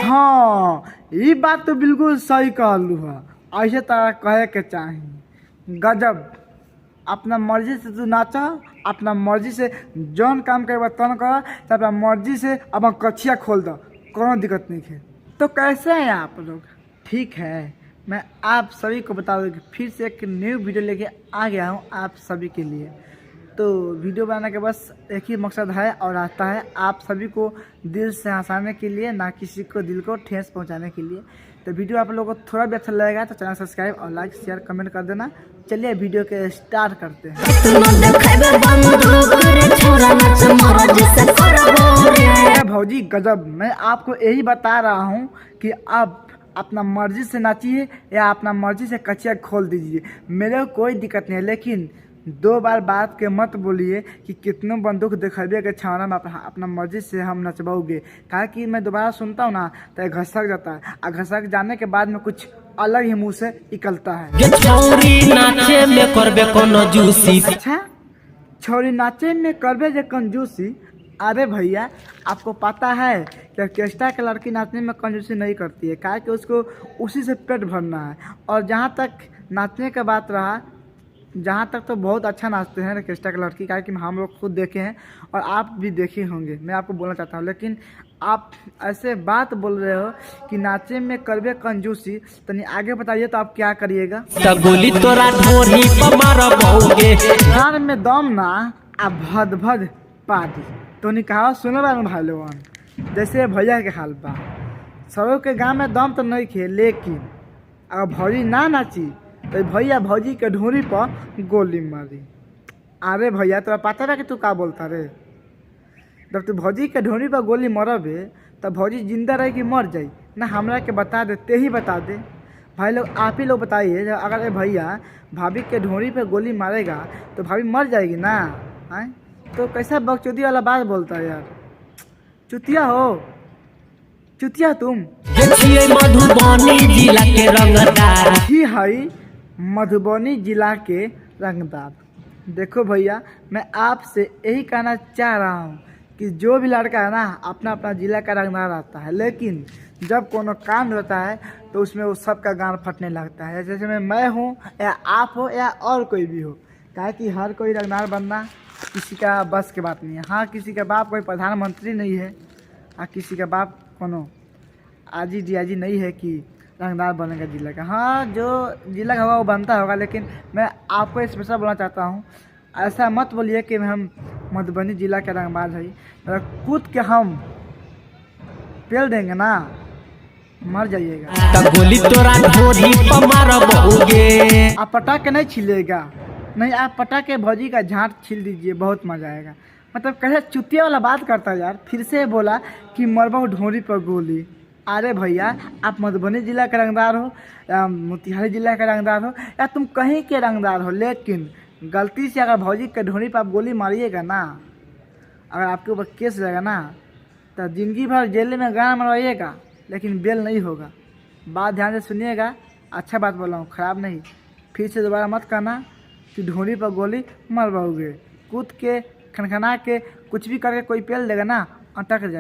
हाँ, ये बात तो बिल्कुल सही कहलू है। ऐसे तरह कहे के चाही। गजब, अपना मर्जी से तू नाचा, अपना मर्जी से जौन काम करे तन कर, तो अपना मर्जी से अपन कछिया खोल दो, कोनो दिक्कत नहीं है। तो कैसे हैं आप लोग? ठीक है, मैं आप सभी को बता दूं कि फिर से एक न्यू वीडियो लेके आ गया हूं आप सभी के लिए। तो वीडियो बनाने का बस एक ही मकसद है और आता है आप सभी को दिल से हंसाने के लिए, ना किसी को दिल को ठेस पहुंचाने के लिए। तो वीडियो आप लोगों को थोड़ा भी अच्छा लगेगा तो चैनल सब्सक्राइब और लाइक शेयर कमेंट कर देना। चलिए वीडियो के स्टार्ट करते हैं। भौजी गजब, मैं आपको यही बता रहा हूँ कि आप अपना मर्जी से नाचिए या अपना मर्जी से कचिया खोल दीजिए, मेरे को कोई दिक्कत नहीं है। लेकिन 2 बार बात के मत बोलिए कि कितनों बंदूक दिखेबे के छावना में अपना मर्जी से हम नचवाओगे। कहा कि मैं दोबारा सुनता हूँ ना तो घसक जाता है, और घसक जाने के बाद में कुछ अलग ही मुंह से निकलता है। अच्छा, छोरी नाचे में करबे जे कंजूसी? अरे भैया, आपको पता है कि ऑर्केस्ट्रा के लड़की नाचने में कंजूसी नहीं करती है, कहा कि उसको उसी से पेट भरना है। और जहाँ तक नाचने का बात रहा, जहाँ तक तो बहुत अच्छा नाचते हैं ऑर्केस्ट्रा के लड़की, कहा कि हम लोग खुद देखे हैं और आप भी देखे होंगे। मैं आपको बोलना चाहता हूँ, लेकिन आप ऐसे बात बोल रहे हो कि नाचे में करबे कंजूसी, तो आगे बताइए तो आप क्या करिएगा? गोली तोरा ढोरी पर मारबोगे, धान में दम ना आ भद भद पादी। तो नहीं कहा सुनो बा भाई लोगन, जैसे भैया के हाल बा, सबों के गाँव में दम तो नहीं खे, लेकिन अगर भौजी ना नाची तो भैया भौजी के ढोरी पर गोली मारी। अरे भैया, तोरा पता है कि तू का बोलता रे? जब तू भौजी के ढोरी पर गोली मरबे तब भौजी जिंदा रहे कि मर जाई ना? हमरा के बता दे, ते ही बता दे भाई लोग, आप ही लोग बताइए। अगर भैया भाभी के ढोरी पर गोली मारेगा तो भाभी मर जाएगी ना? है तो कैसा बकचोदी वाला बात बोलता है यार? चुतिया हो, चुतिया तुम। मधुबनी जिला के रंगदार ही है, मधुबनी जिला के रंगदार। देखो भैया, मैं आपसे यही कहना चाह रहा हूँ कि जो भी लड़का है ना, अपना अपना जिला का रंगदार आता है, लेकिन जब कोनो काम होता है तो उसमें वो सबका गान फटने लगता है। जैसे मैं हूँ या आप हो या और कोई भी हो, कहा कि हर कोई रंगदार बनना किसी का बस की बात नहीं है। हाँ, किसी का बाप कोई प्रधानमंत्री नहीं है, और किसी का बाप कोनो आजी डियाजी नहीं है कि रंगदार बनेगा जिला का। हाँ, जो जिला का होगा वो बनता होगा, लेकिन मैं आपको स्पेशल बोलना चाहता हूँ, ऐसा मत बोलिए कि हम मधुबनी जिला के रंगबाज है। कूद के हम पेल देंगे ना, मर जाइएगा। गोली तोरा ढोरी पर मारबोगे, आप पटाखे नहीं छिलेगा, नहीं आप पटाखे भौजी का झाट छील दीजिए, बहुत मजा आएगा। मतलब कैसे चुतिया वाला बात करता है यार। फिर से बोला कि मरबा ढोरी पर गोली। अरे भैया, आप मधुबनी जिला का रंगदार हो या मोतिहारी जिला का रंगदार हो या तुम कहीं के रंगदार हो, लेकिन गलती से अगर भौजी के ढोरी पर आप गोली मारिएगा ना, अगर आपके ऊपर केस रहेगा ना, तो ज़िंदगी भर जेल में गाना मरवाइएगा, लेकिन बेल नहीं होगा। बात ध्यान से सुनिएगा, अच्छा बात बोला हूँ, ख़राब नहीं। फिर से दोबारा मत कहना कि ढोरी पर गोली मरवाओगे। कूद के, खनखना के, कुछ भी करके कोई पेल देगा ना, अटक जाए।